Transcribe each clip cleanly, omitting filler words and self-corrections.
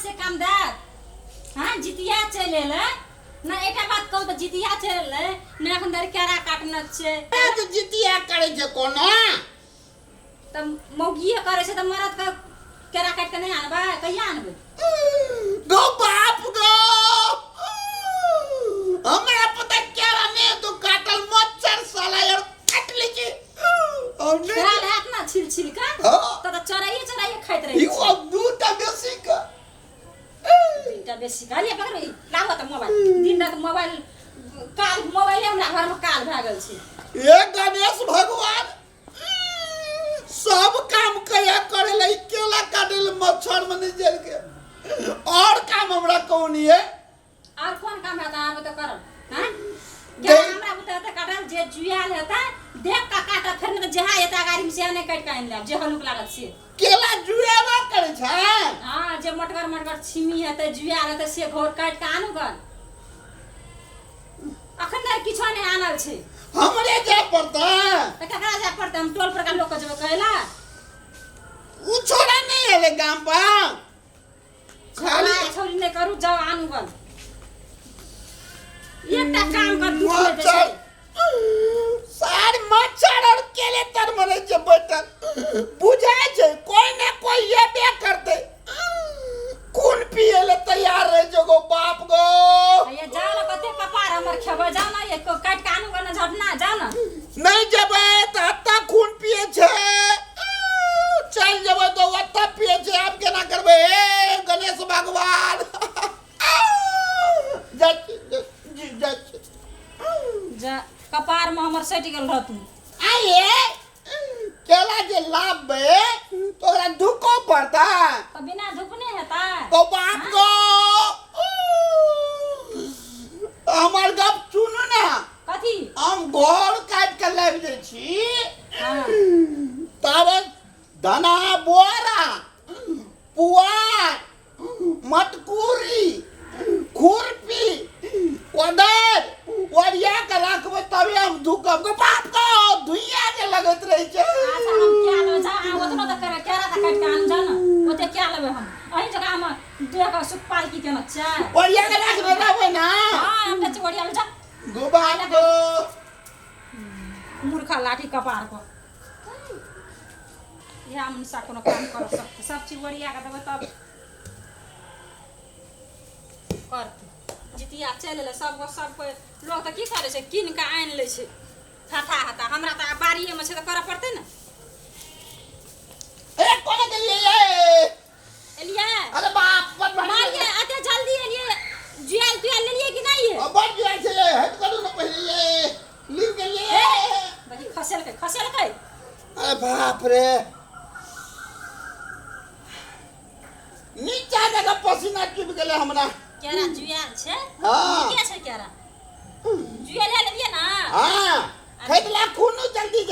से काम दार हां जितिया चलेले ना एटा बात कहू त जितिया चलेले ना एखन दर केरा काटना छे तो जितिया करे छे कोनो त मौगिए करे छे त मरद का केरा काट के नहीं आनबा कहिया आनबे गो बाप गो हमरा पता केरा ने तो काटल मच्छर साला यार काट ले छे केरा हाथ ना छिल छिल का त चराइए खाइत रही ई अब दूटा बेसी का तीनटा बेसी का ले पकड़ लाओ त मोबाइल दिन रात मोबाइल काल मोबाइल हमरा घर में काल भ गेल छे ए गणेश भगवान सब काम कया करे ले केला काटे ले मच्छर में नहीं जेल के और काम हमरा कौन है और कौन काम है आप तो कर हां क्या हमरा बता काटल जे जुयाल हेता देख का काटा फिर न जहा एता गाड़ी में से ने काट के आइन ले जे हलुक लागत से केला जुयावा करे छ हां जे मटगर छिमी हेता जुयाल हेता से घोर काट के आनु गन अखन दर किछो ने आनल छे हमरे जा पड़ता त ककरा जा पड़ता हम टोल पर का लोग जब कहला उ छोरा नहीं है ले गांव पा खाली छोरी ने करू जाओ आनु गन एकटा काम कर दूसरे दे सार मच्छर और केले तर मरे जे बैठल बुझाय छै कोई ना कोई ये बे करते खून पिए ले तैयार रह जगो बाप गो ये जाओ ना कते कपार हमर खेबे जाओ ना ये काट के आनु गन झटना जाओ ना नहीं जबे त हत्ता खून पिए छे चल जबे तो हत्ता पिए छे आप केना करबे गणेश भगवान जा कपार में हमर सट गेल रह तू आये केला जे लाबे तोरा धुको पड़ता तो बिना धूप नहीं हेता तो बाप को हमर गप सुनु ना कथी हम घर काट के लाबि दे छी हां तब धना बोरा पुआ मटकुरी खुरपी कोदर वरिया के रखबे तबे हम धुकब के बाप को धुइया के लगत रही छे अच्छा हम क्या ले जा ओतना त करे केरा त काट के आन जा ना ओते क्या लेबे हम अही जगह हम देख सुपाल की केना छै वरिया के रख देबे ना हां हम त वरिया ले जा गोबाल को मूर्खा लाठी कपार को या हम सा कोनो काम कर सकते सब चीज वरिया के देबे तब कर जितिया चल ले सब कोई लोग त की करे छै किन के आइन ले छै थाथा हता हमरा त बाड़ीए में छै त करे पड़ते न ए कोने के लिए एलिया अरे बाप मत मारिए आते जल्दी एलिए जुएल तुएल ले लिए कि नहीं ये अब बढ़ गया छे हट करू न पहले ये लीव के लिए बड़ी खसेल के अरे बाप रे नीचा जगह पसीना चुभ गेले हमरा केरा जुएल छै हां के छै केरा जुएल ले लिए ना हां खैदला खून जल्दी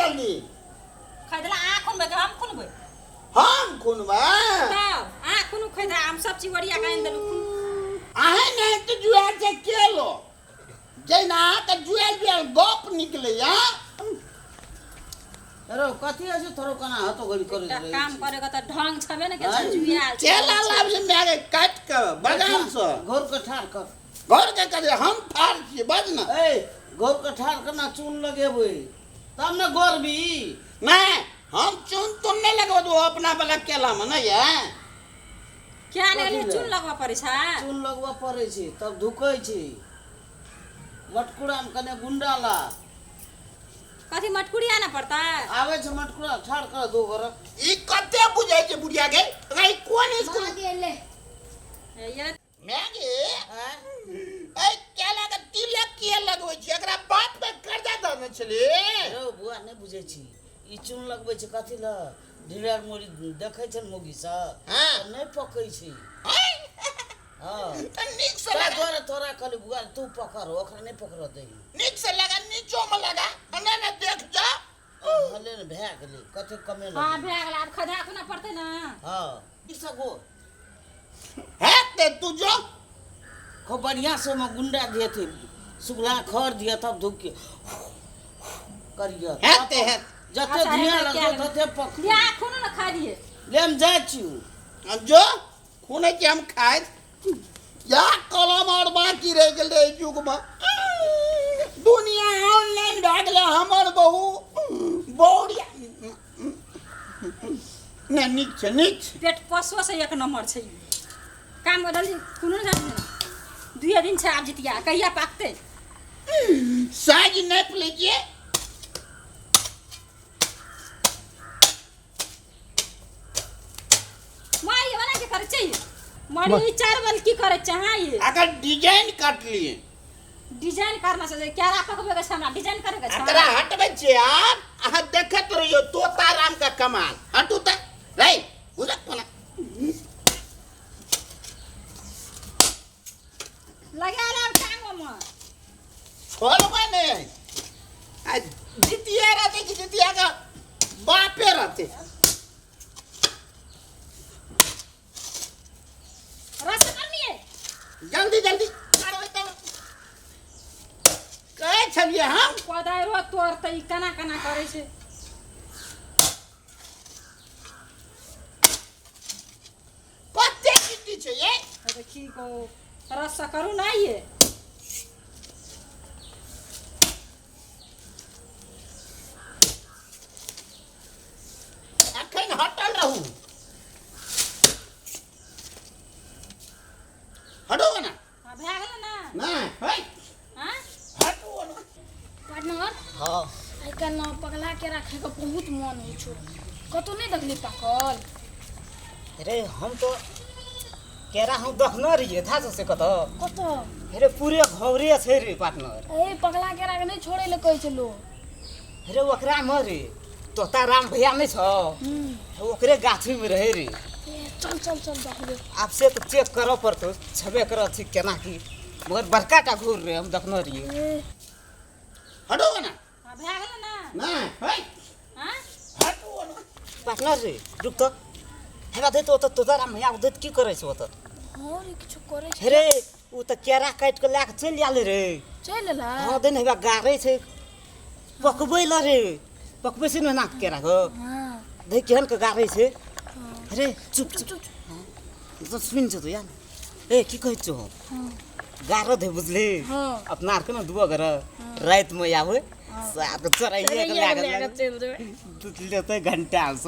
खैदला आ खून बे हम खून बे हम खूनबा तब आ खून खैदला हम सब चीज वरिया काइन देलु आहे नहीं तो जुआ से केलो जैना त जुएल गप निकले या अरे कथी আছে थोरो कना हाथो गड़ी करे रे काम करे का त ढंग छबे न के जुएल चला लाभ से मेरे काट के बगान से घर के ठार कर घर के करे हम ठार छी बज ना ए घर के ठार करना चून लगेबे तब न गोरबी नहीं हम चुन तुम नहीं लगवा दो अपना वाला केला में नहीं है क्या ने चून लगवा पड़े छै चून लगवा पड़े छै तब धुकै छै मटकुड़ा में कने गुंडाला कथी मटकुड़ी आना पड़ता आवे छै मटकुड़ा ठार कर दो घर ई कते बुझाय छै बुढ़िया के गई कोन स्कूल गेले ये मैगी ए केला के तिलक के लगबै छी एकरा बाप पे कर्जा देने छली रो बुआ नहीं बुझे छी ई चून लगबै छै कथी ल ढिलार मोरी देखै छै मोगी सा हां नहीं पकै छै हां त निक से लगा तोरा कहली बुआ तू पकड़ ओकरा नहीं पकड़ दे निक से लगा नीचो में लगा अने ने देख जा हले ने भए गेलै कते कमे लगे हां भए गेल अब खदा खुना पड़ते ना हां ई सगो है ते तू जो खूब बढ़िया से में गुंडा दिए थे सुगला खर दिया तब धुक के करिया है ते है जते धिया लगतो तते पकड़ लिया खून न खा दिए लेम जाय छी जो खूने के हम खाए या कलम और बाकी रह गए युग में दुनिया ऑनलाइन भए गेलै हमर बहू बढ़िया ने नीक छै पेट पसो से एक नंबर छै काम बदल कोनो जात नहीं 2 दिन छै आब जितिया कहिया पाकते साइज नाप लीजिए माई बना के करे चाहिए मरी चावल की करे चाहिए अगर डिजाइन काट लिए डिजाइन करना से क्या पकबे के हमरा डिजाइन करे के अतरा हटबे छै यार अहाँ देखत रहियो तोता राम का कमाल हटू त रे गुजर कोना लगा ले टांगो में छोड़बे नहीं आ जितिया रहते कि जितिया का बापे रहते रस करनी है जल्दी जल्दी करबे तब कहे छलिए हम कोदारो तोड़ते ई कना कना करे छै कते किटी छै ये देखी को रस करू ना ये अखन हटल रहू हटो ना भए गेल ना ना है हां हटो ना पार्टनर हाँ आइ काल्हि ना पगला के रखे के बहुत मन होइ छौ कतौ नहीं देखली पाकल अरे हम तो केरा हम देखना रहिए था से कत कतौ अरे पूरे घरे छै रे पार्टनर ए पगला के रखे नहीं छोड़े ले कहै छलो अरे ओकरा में रे तोता राम भैया नहीं छ ओकरे गाछी में रहे रे चल चल चल देखबे आपसे तो चेक करो पड़तो छबे कर थी केना की मगर बड़का टा घूर रे हम देखना रहिए ए हटो ना भए गेल ना ना है हां हटो ना पार्टनर रे रुक तो हेरा दे तो तोता राम भैया उदत की करे छ त और किछु करे छै अरे उ त केरा काट के लाके चल आले रे चल ला हां दिन हेबा गारे छै पकबै ल रे पकबै से ना केरा को हां देख केहन के गारे छै अरे चुप चुप चुप चुप तो सुन छ तो यार ए की कहै छौ हां गारो दे बुझली हाँ। अपना आर के ना दुआ घर रात में आवे सात चराइए के लागे चल देबे तू लेते घंटा आलस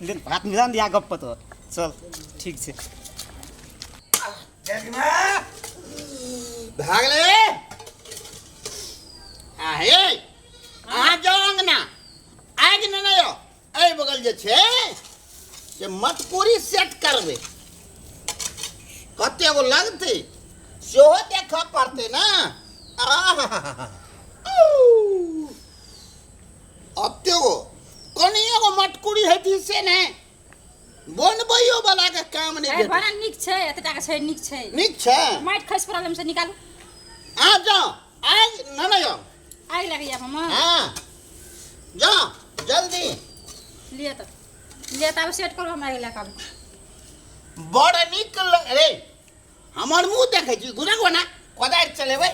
ले भात मिलान दिया गप तो चल ठीक छे देखना भागले आहे आ जाओ अंगना आग न नयो ए बगल जे छे से मटकुरी सेट करबे कते गो लगते सेहो देख पड़ते ना अब गो कोनिए गो मटकुरी है से ने बनबैयो वाला के काम नहीं ए देते बड़ा निक छै एतटा के छै निक छै निक छै माइट खस प्रॉब्लम से निकालू आ जाओ आग न नयो आग लगी अब हम हाँ जाओ जल्दी लिए तब सेट करू हमरा आग लगा बड़ निक रे हमर मुंह देखे छी गुरक बना कोदारि चलेबै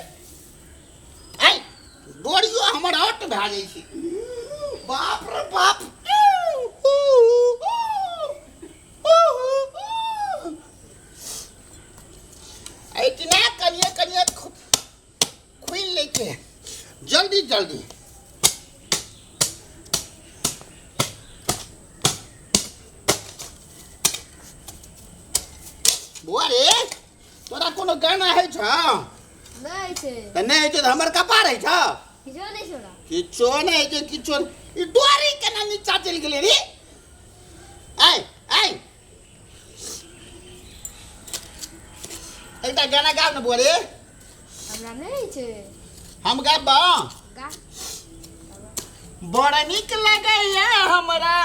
आई डोरियो हमर हट भए जाइ छै बाप रे बाप इतना कनिए कनिए खुल ले के जल्दी जल्दी बुआ रे तोरा कोनो गाना है छ नहीं छै त नहीं है तो हमर कपार है छ किछो नहीं छोड़ा किछो नहीं है किछो ई डोरी केना नीचा चल गेले रे आई आई एकटा गाना गाब न बुआ रे हमरा नहीं छै हम गाबा गा बड़ा निक लगैया हमरा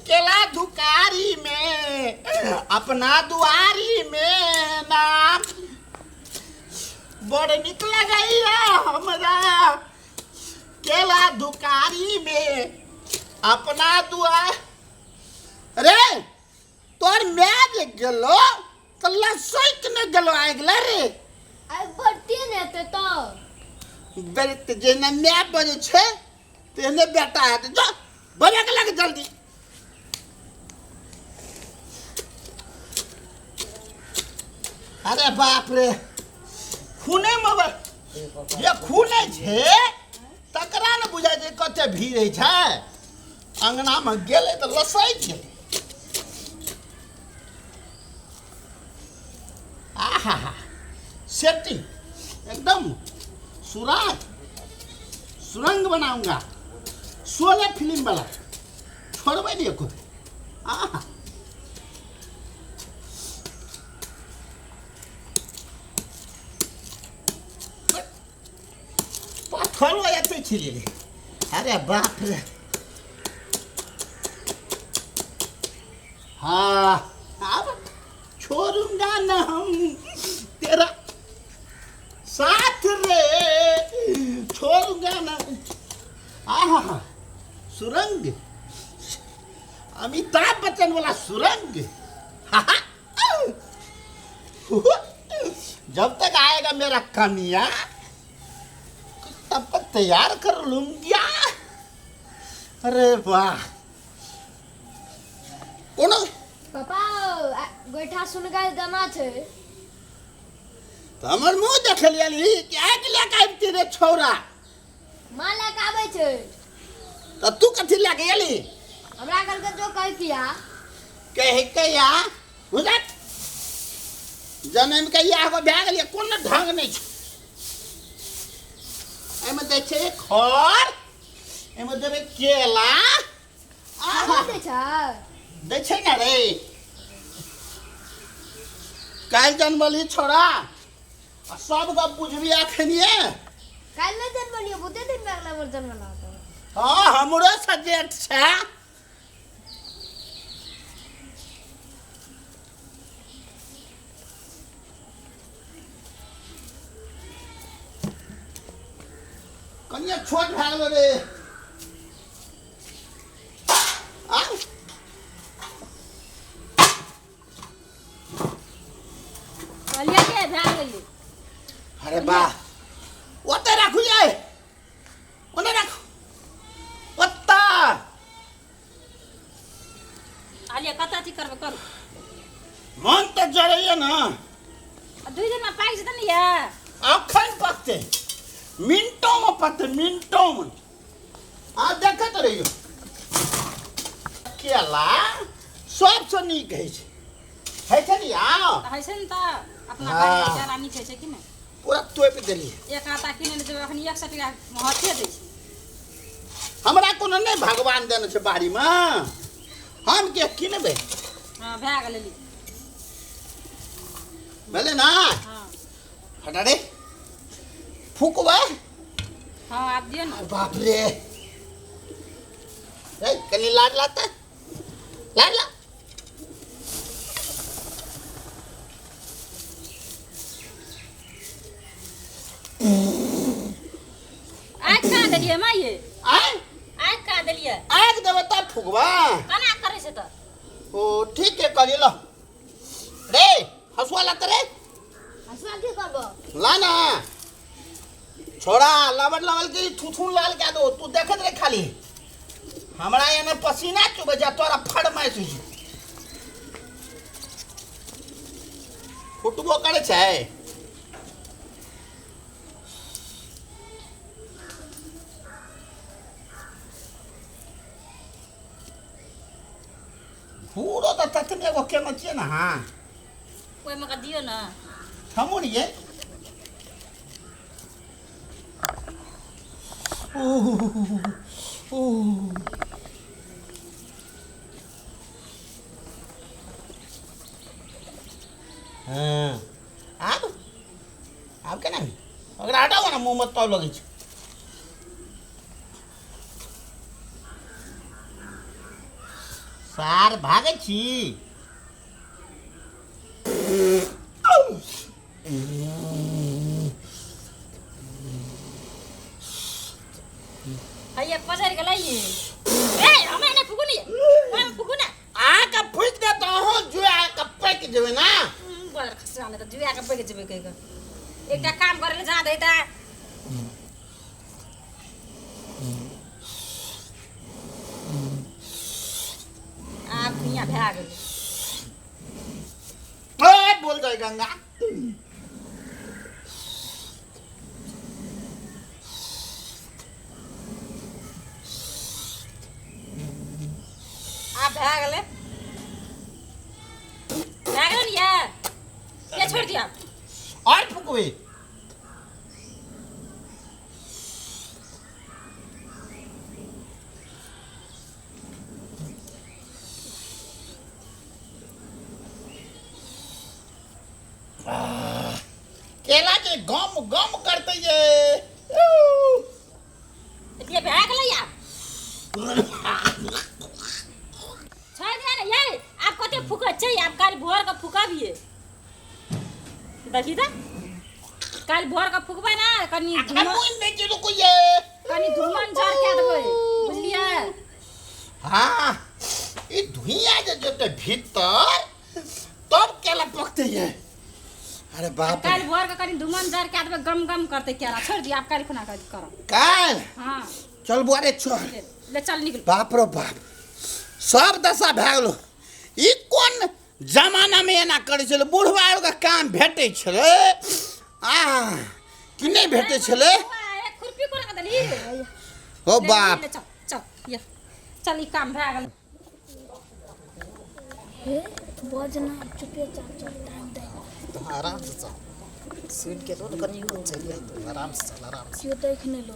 केला दुकारी में अपना दुआरी में नाम बड़ा निक लगैया हमरा केला दुकारी में अपना दुआर रे तोर मैज गेलो कल्ला सोइक ने गेलो आ गेला रे आई बढ़ती ने तो बेट जेना मै बजे छे तेने बेटा है जो बजे के लगे जल्दी अरे बाप रे खूने में जे खूने छे तकरा न बुझाय छै कते भीड़ है छै अंगना में गेले तो लसै गेले आहा सेटिंग एकदम सुरंग बनाऊंगा 16 फिल्म वाला छोड़बे नहीं को आहा पत्थर जाते छिले अरे बाप रे हाँ अब छोड़ूंगा ना हम तेरा साथ रे छोड़ूंगा ना आहा सुरंग अमिताभ बच्चन वाला सुरंग जब तक आएगा मेरा कमिया तब तक तैयार कर लूंगा अरे वाह कौन पापा गोइठा सुनगाय गाना छै तो हमर मुंह देखलियली क्या के लेके आबती रे छौरा माँ लेके आबै छै तो तू कथी लेके एली हमरा घर के जो कह किया कहे के या बुझत जन्म के या को भए गेलिए कोन ढंग नहीं छै एमे दै छै खर एमे देबे केला आहा दै छै ना रे काल जनमली छोड़ा आ सब गप बुझबी अखनिए काल में जन्मलियो बहुते दिन में अगला मोर जन्म ला हाँ हमरो सब्जेक्ट छै कनिया छोट भए गेलो रे आ कहलिए के भए गेली अरे वाह ओते राखू ये ओने राखू ओत्ता आलिया कता थी करबे करू मन तो जरैया ना 2 दिन में पाक जेतै ने या अखन पकते मिनटों में पकते मिनटों में आ देखत रहियो केला सबसे नीक है छै नि आ हैसे न त अपना हाँ। बाड़ी में रानी छै कि नहीं पूरा तोप देलिए एक आटा किने ले जेबै अखन 100 टका महते दै छै हमरा कोनो नहीं भगवान देने छै बाड़ी में हम के किनबे हां भए गेलै ली भेले ना हां हटा रे फूकबे हां आप दियो ना बाप रे ए कनी लाड लाता लाड ला आज का देलिए माँ ये आय आज का देलिए आग देबे तब फूकबा केना करे छै त ओ ठीक है करिए लो रे हसुआ लाते रे हसुआ की करबो ला ना छोड़ा लबड़ लबल के थुथुन लाल के दो तू देखत रे खाली हमरा एने पसीना चुबे जा तोरा फड़माइश होई फुटबो करे छै पूरो तो ततने को केना छिए ना हां कोई मका दियो ना हमर ये हाँ अब केना अगर हटाओ ना मुंह मत पाव लगे छै सार भागे छी हैया पजर के लाइए ए हमें ने फुकू नहीं हम फुकू ना आ का फुक दे तो हो जुआ का पैक जेबे ना बदर खसरा ने त जुया के पैके जेबे कह एकटा काम करे ले जा देता आप यहाँ भए गेल ओए बोल जाए गंगा दिया और फुकबे केला के गम गम करते ये बैग ले आप छोड़ दिया ना ये आप कते फुका चाहिए आप कल भोर का फुका भी है देखी था कल भोर का फुकबा ना कनी कनी धुमन झर के देबे बुझलिए हाँ ये धुइया जे जते भीतर तब केला पकते है अरे बाप कल भोर का कनी धुमन झर के देबे गम गम करते केला छोड़ दिया आप कल खुना कर करो काल हां चल बुआरे चल ले चल निकल बाप रे बाप सब दशा भए गेलो ई कोन जमाना में एना करै छलै बुढ़वा का काम भेटै छलै कि नहीं भेटै छलै खुरपी कोना के दली हो बाप चल चल ये चल ई काम भए गेल हे बजना चुपे चाचा टाइम दे आराम से चल सुन के तो कनी हो चलिए आराम से चल आराम से क्यों देखने लो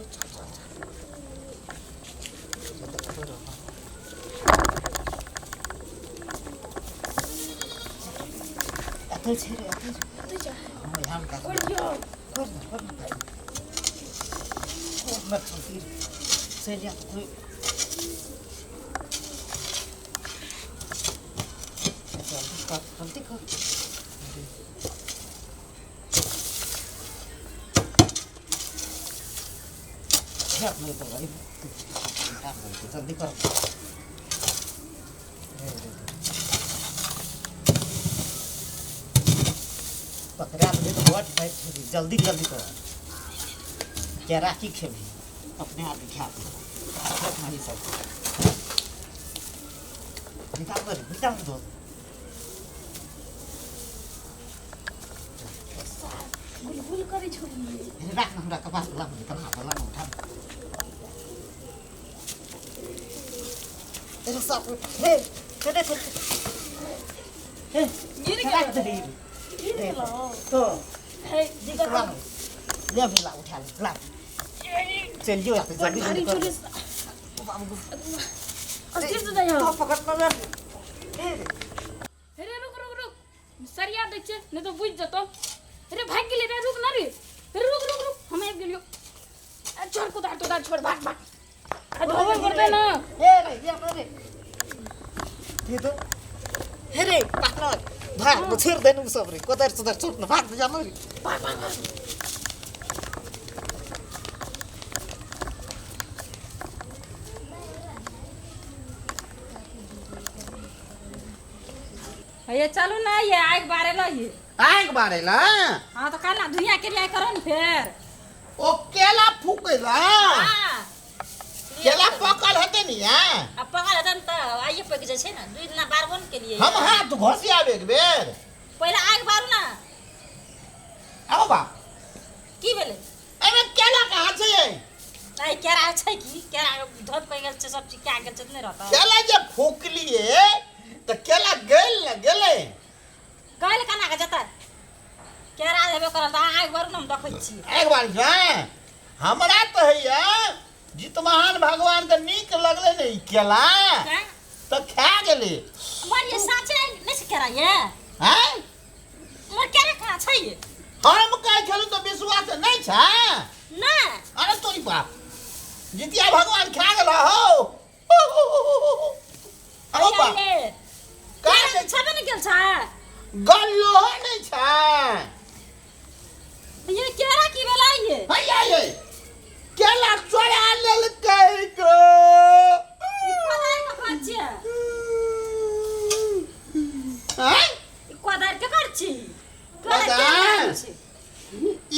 अते छे अते जा हम का और जो कर मत फिर चलिए कोई जल्दी कर अपने तो भाई जल्दी कर पकड़ा दे तो बहुत भाई जल्दी जल्दी करो क्या राखी खेली अपने आप ही खा नहीं सब निकाल दो गुलगुल करे छोड़ी राख हमरा कपास ला उठा तेरे साथ हे चले हे गिर राख दे ये लो तो हे दिगा ला ले भी ला उठा ला चल जो यहाँ से जल्दी छोड़ी अस्थिर से दे तो पकड़ ना अरे रुक सरिया दे छे नहीं तो बुझ जतो अरे भाग गेली रे रुक ना रे अरे रुक हम आबि गेलियो छोड़ कुदार छोड़ भाग आ धोबे कर दे ना ए रे ये रे ये तो हे रे पाकला भाग मुछेर देनु सब रे कोदर सुदर छोड़ ना भाग जा रे भाग ये चलो ना ये आग बारे लो ये आग बारेला हां तो काला धुइया के रिया करो न फिर ओ केला फूकेला हां केला पकल हते नहीं है अब पकड़ हतन त आइए पक जे छे ना दुई दिन बारबन के लिए हम हाथ घोसी आवे एक बेर पहले आग बारू ना आओ बा की भेले एमे केला कहाँ छे आई केरा छै की केरा धोत पे गेल छै सब चीज क्या गेल छै नहीं रहता केला जे फूकलिए तो केला गेले कहल कना के जता केरा हेबे करल त आग बारू ना हम देखै छी एक बार जाए हमरा तो हैया जित महान भगवान के नीक लगले नहीं केला तो खा गेले मोर ये साचे नहीं से केरा ये हैं मोर केरा कहाँ छै ये हम कह छलु तो विश्वास नहीं छा ना अरे तोरी बाप जितिया भगवान खा गेला हो आओ बा का छबे नहीं गेल छै गल्लो नहीं छा ये केरा की भेला ये हैया ये केला चोरा लेल कई गो कोदार के करछि हैं कोदार के करछि कोदार?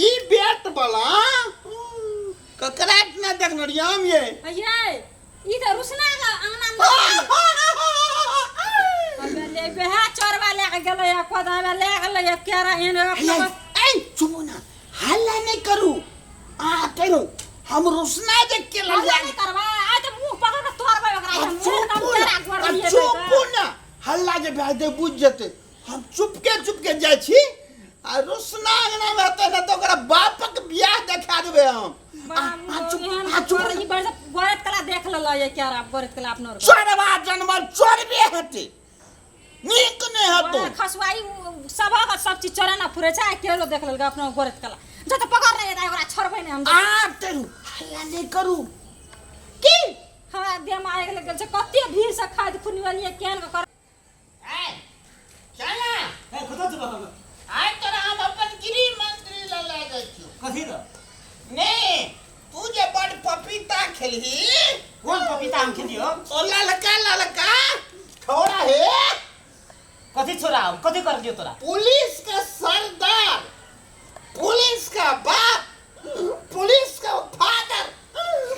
ई बेट वाला ककराट ना देखन रियाम ये ये ई त रुसना का अंगना में अबे ले बेहा चोरवा ले के गेलै कोदार ले गेलै केरा एने ए चुप ना हल्ला नहीं करू करो हम रुसना जे केला हल्ला नहीं करबा आ त मुंह पकड़ के तोड़बे ओकरा हम केरा गोर चुप ना हल्ला जे भाई दे बुझ जते हम चुपके जाय छी आ रुसना अंगना में होते ना तो ओकरा बापक बियाह देखा देबे हम गोरत कला देख ल ये क्या आप गोरत कला अपनो चोरवा जन्मल चोरबे हते नीक ने हतो खसवाई सब चीज चोरा ना फुरे छै केरो देख ल अपनो गोरत कला जत पकड़ नहीं है ओकरा छोड़बै ने हम आ तेरू हल्ला नहीं करू की हमरा देह में आगे लग छै कते भीड़ से खाद खुनी वाली केन कर ए चला ए खुदा जुबा आइ तोरा हम अपन गृह मंत्री ल लागल छियो कथी द ने तू जे बड़ पपीता खेलही कोन पपीता हम खेलियो ओ ललका छोरा हे कथी छोरा हम कथी कर दियो तोरा पुलिस का सरदार पुलिस का बाप पुलिस का फादर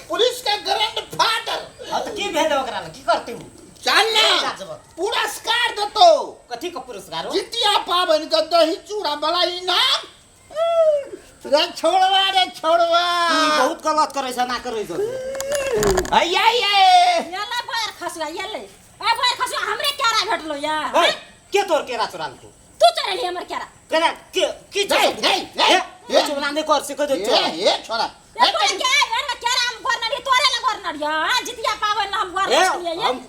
पुलिस का ग्रैंड फादर हां तो की भेल ओकरा की करते हूं चल ना पुरस्कार देतो कथी का पुरस्कार हो जितिया पावन का दही चूड़ा वाला इनाम रे छोड़वा तू बहुत गलत करे छ ना करे छ आइए याला बाहर खसवा याले ए बाहर खसवा हमरे केरा भेटलो या ए के तोर केरा चोराल तू तू चढ़ली हमर केरा केरा की ये चोरा नहीं कर सके दे ए छोरा ए कोई के यार केरा हम गोरनरी तोरे ल गोरनरी हां जितिया पावन हम गोरनरी ये हम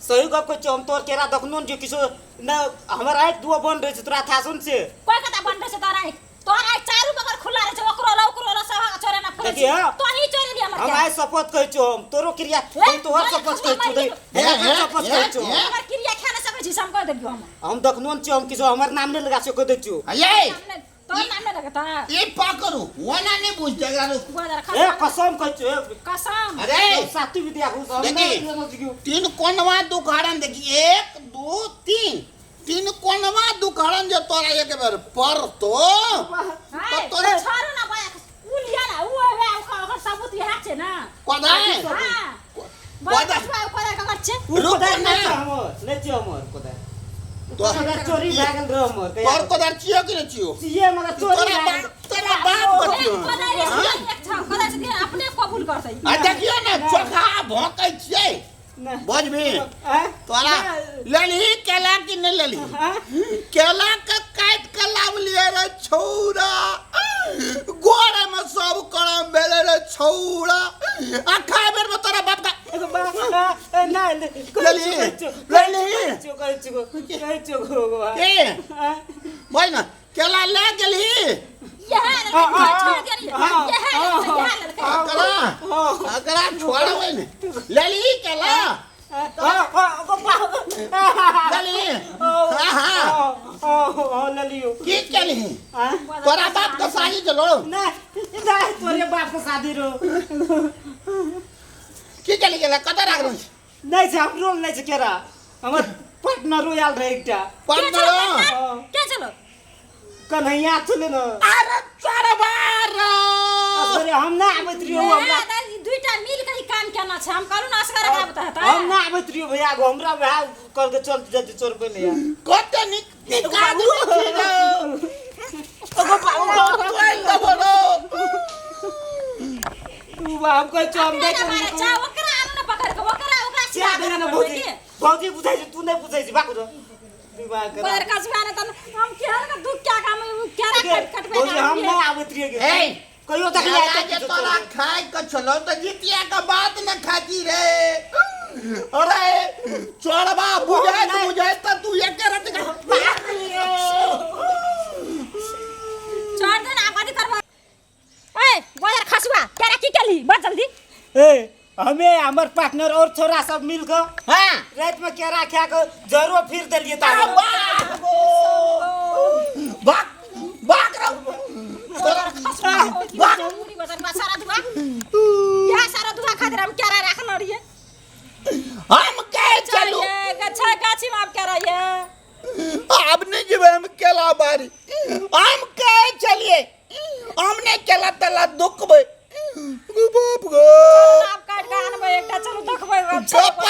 सही गप को हम तोर केरा दखनोन जो किसो न हमर आइ दुआ बन रहे छ तोरा था सुन से कोई कता बन रहे छ तोरा चारू बगर खुला रहे छ ओकरो सब चोरे ना फरे तो ही चोरी दिया हमर हम आइ शपथ कहै छौ हम तोरो क्रिया हम तोहर शपथ कहै छौ शपथ कहै छौ हमर क्रिया खाना सब छी हम कह देबियो हम दखनोन छी हम किसो हमर नाम नहीं लगा सके दे छौ आइए तो नाम नहीं लगता ये पाकरू वना नहीं बुझ देगा गोदर ए कसम कहै छौ कसम अरे सातु विद्या हो देखी तीन कोनवा दुकान देखी 1 2 3 तीन कोनवा दुकान जो तोरा एक बार पर तो तोरे छोरो ना बाया उलिया ना वो सबूत यहा छे ना कोदाय हां कोदाय कोदाय का करछे कोदाय ना हमर ले छी हमर कोदाय तो चोरी लागल रह हमर पर कोदार छियो कि न छियो ये मगर चोरी तेरा बाप बतियो कोदाय से अपने कबूल करतै आ देखियो ना चोखा भौंकै छियै बुझबी तोरा लली केला कि नहीं लली केला का काट के लाव लिए रे छौरा गोरे में सब करम भेले रे छौरा आ खाए बेर में तोरा बाप का ना लली कहै छौ ए बोल ना केला ले गेली अगरा छोड़ा हुए ने लली केला लली ललियो की केली तोरा बाप का शादी चलो ना तोरे बाप का शादी रो की केली केला कत राख रही नहीं छै हम रोल नहीं छै केरा हमर पार्टनर रोयल रहे एकटा पार्टनर क्या चलो कन्हैया छले न अरे चरबार अरे हम ना आबैत रियो हमरा दुईटा मिल के काम केना छै हम करू ना असगर का बता है हम ना आबैत रियो भैया गो हमरा भैया कर के चल जल्दी चोर पे ले कते निकालू ओगो पागल तो बोलो तू बाप को चोम दे के मारे चा ओकरा आन ना पकड़ के ओकरा चा देना ना भौजी बुझाई छै तू नहीं बुझाई छै बाकू दिमाग कर पर कसबा ने त हम केहन का दुख क्या काम केरा कट भौजी हम ना आबैत रियो ए कहियो तक जाए के तोरा खाए के चलो तो जितिया का बात न खाती रे अरे चोरबा बुझाए तो तू एक रत का छोड़ दे ना आबादी करबा ए गोयर खसवा केरा की केली बस जल्दी ए हमें हमर पार्टनर और छोरा सब मिल के हां रात में केरा खा के जरो फिर देलिए ता बाक रो गोयर खसवा पूरी बदन में सारा दुआ या सारा दुआ खातिर हम केरा राख ल रहिए हम के चलो ये गच्छा गाछी में आप केरा ये अब नहीं जीवे हम केला बारी हम के चलिए हमने केला तला दुख बे बाप गो आप काट के आनबे एकटा चलो देखबै चुप